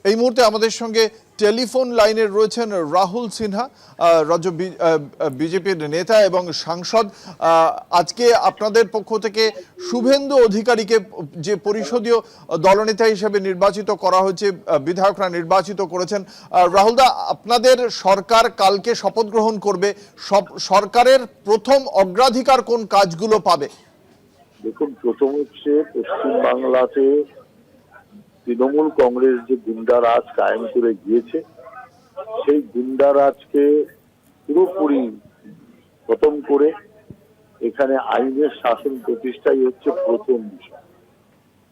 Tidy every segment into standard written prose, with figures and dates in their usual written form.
এই মুহূর্তে আমাদের সঙ্গে টেলিফোন লাইনে রয়েছেন রাহুল সিনহা, রাজ্য বিজেপির নেতা এবং সাংসদ। আজকে আপনাদের পক্ষ থেকে শুভেন্দু অধিকারীকে যে পরিষদীয় দলনেতা হিসেবে নির্বাচিত করা হয়েছে, বিধায়করা নির্বাচিত করেছেন। রাহুলদা, আপনাদের সরকার কালকে শপথ গ্রহণ করবে, সরকারের প্রথম অগ্রাধিকার কোন কাজগুলো পাবে? দেখুন, প্রথম হচ্ছে পশ্চিমবাংলাতে তৃণমূল কংগ্রেস যে গুন্ডারাজ কায়েম করে গিয়েছে, সেই গুন্ডারাজকে পুরোপুরি খতম করে এখানে আইনের শাসন প্রতিষ্ঠাই হচ্ছে প্রথম বিষয়।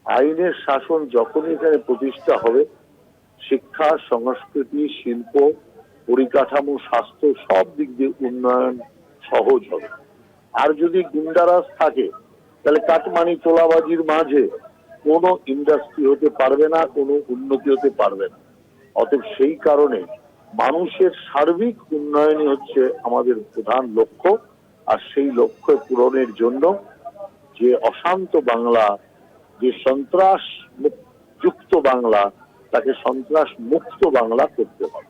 আইনের শাসন যখনই এখানে প্রতিষ্ঠা হবে, শিক্ষা, সংস্কৃতি, শিল্প, পরিকাঠামো, স্বাস্থ্য সব দিক দিয়ে উন্নয়ন সহজ হবে। আর যদি গুন্ডারাজ থাকে, তাহলে কাটমানি তোলাবাজির মাঝে কোনো ইন্ডাস্ট্রি হতে পারবে না, কোনো উন্নতি হতে পারবে না। অতএব সেই কারণে মানুষের সার্বিক উন্নয়নই হচ্ছে আমাদের প্রধান লক্ষ্য। আর সেই লক্ষ্য পূরণের জন্য যে অশান্ত বাংলা, যে সন্ত্রাস যুক্ত বাংলা, তাকে সন্ত্রাস মুক্ত বাংলা করতে হবে।